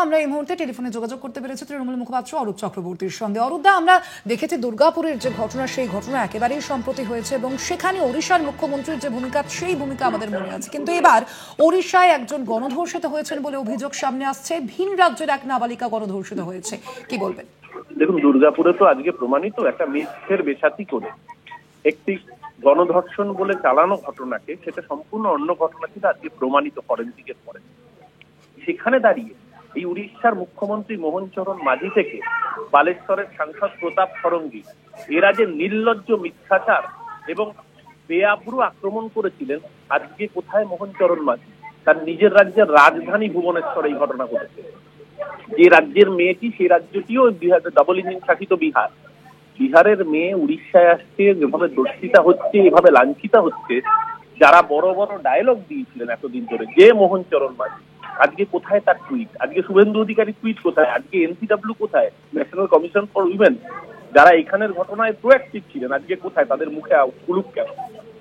আমরা এই মুহূর্তে টেলিফোনে যোগাযোগ করতে পেরেছি তৃণমূল মুখপাত্র অরূপ চক্রবর্তীর সঙ্গে। অরূপদা, আমরা দেখেছি দুর্গাপুরের যে ঘটনা, সেই ঘটনা একেবারেই সম্প্রতি হয়েছে এবং সেখানে ওড়িশার মুখ্যমন্ত্রীর যে ভূমিকা, সেই ভূমিকা আমাদের মনে আছে। কিন্তু এবার ওড়িশায় একজন গণধর্ষিত হয়েছেন বলে অভিযোগ সামনে আসছে। ভিন রাজ্যের এক নাবালিকা গণধর্ষিত হয়েছে, কি বলবেন? দেখুন, দুর্গাপুরে তো আজকে প্রমাণিত একটা মিথ্যের বেসাতি করে একটি গণধর্ষণ বলে চালানো ঘটনাকে সেটা সম্পূর্ণ অন্য ঘটনা ছিল আজকে প্রমাণিত ফরেনসিকের পরে। সেখানে দাঁড়িয়ে এই উড়িষ্যার মুখ্যমন্ত্রী মোহন চরণ মাঝি থেকে বালেশ্বরের সাংসদ প্রতাপ ষড়ঙ্গী এরা যে নির্লজ্জ মিথ্যাচার এবং বেআব্রু আক্রমণ করেছিলেন, আজকে কোথায় মোহন চরণ মাঝি? তার নিজের রাজ্যের রাজধানী ভুবনেশ্বর এই ঘটনা ঘটেছে। যে রাজ্যের মেয়েটি, সেই রাজ্যটিও ডাবল ইঞ্জিন শাসিত বিহার। বিহারের মেয়ে উড়িষ্যায় আসছে, যেভাবে দর্শিতা হচ্ছে, এভাবে লাঞ্ছিতা হচ্ছে। যারা বড় বড় ডায়লগ দিয়েছিলেন এতদিন ধরে, যে মোহন চরণ মাঝি, আজকে কোথায় তার টুইট? আজকে শুভেন্দু অধিকারী টুইট কোথায়? আজকে এনসিডব্লিউ কোথায়? ন্যাশনাল কমিশন ফর উইমেন, যারা এখানের ঘটনায় প্রোঅ্যাক্টিভ ছিলেন, আজকে কোথায়? তাদের মুখে কুলুপ কেন?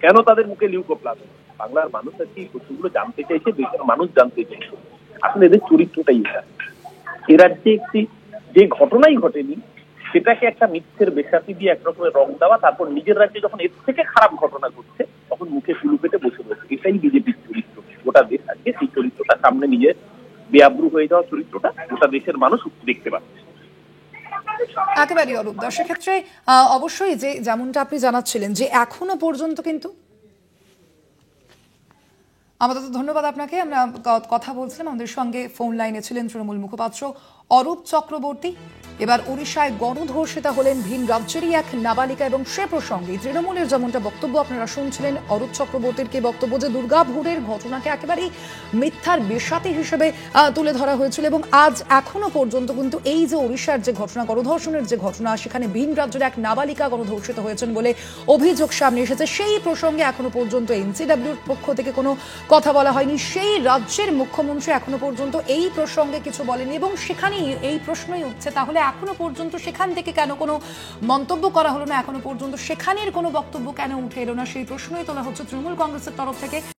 কেন তাদের মুখে লিউকোপ্লাজম? বাংলার মানুষ আজকে এই প্রশ্নগুলো জানতে চাইছে, দেশের মানুষ জানতে চাইছে আসলে এদের চরিত্রটাই এটা। এ রাজ্যে একটি যে ঘটনাই ঘটেনি সেটাকে একটা মিথ্যের বেসাতি দিয়ে একরকমের রং দেওয়া, তারপর নিজের রাজ্যে যখন এর থেকে খারাপ ঘটনা ঘটছে তখন মুখে কুলু পেটে বসে রয়েছে। এটাই বিজেপির চরিত্র। গোটা দেশ আজকে সেই চরিত্রটা সামনে নিয়ে বেআব্রু হয়ে যাওয়া চরিত্রটা গোটা দেশের মানুষ দেখতে পাচ্ছে। একেবারেই অরূপ দা, সেক্ষেত্রে অবশ্যই যে যেমনটা আপনি জানাচ্ছিলেন যে এখনো পর্যন্ত কিন্তু আমাদের তো ধন্যবাদ আপনাকে। আমরা কথা বলছিলাম, আমাদের সঙ্গে ফোন লাইনে ছিলেন তৃণমূল মুখপাত্র অরূপ চক্রবর্তী। এবার ওড়িশায় গণধর্ষিতা হলেন ভিন রাজ্যেরই এক নাবালিকা এবং সে প্রসঙ্গে তৃণমূলের যেমনটা বক্তব্য আপনারা শুনছিলেন অরূপ চক্রবর্তীর কি বক্তব্য, যে দুর্গাপুরের ঘটনাকে একেবারেই মিথ্যার বেসাতি হিসেবে তুলে ধরা হয়েছিল এবং আজ এখনো পর্যন্ত কিন্তু এই যে ওড়িশার যে ঘটনা, গণধর্ষণের যে ঘটনা, সেখানে ভিন রাজ্যের এক নাবালিকা গণধর্ষিত হয়েছেন বলে অভিযোগ সামনে এসেছে। সেই প্রসঙ্গে এখনো পর্যন্ত এনসিডব্লিউর পক্ষ থেকে কোনো কথা বলা হয়নি। সেই রাজ্যের মুখ্যমন্ত্রী এখনো পর্যন্ত এই প্রসঙ্গে কিছু বলেনি এবং সেখানেই এই প্রশ্নই উঠছে, তাহলে এখনো পর্যন্ত সেখান থেকে কেন কোনো মন্তব্য করা হলো না? এখনো পর্যন্ত সেখানের কোনো বক্তব্য কেন উঠে এলো না? সেই প্রশ্নই তোলা হচ্ছে তৃণমূল কংগ্রেসের তরফ থেকে।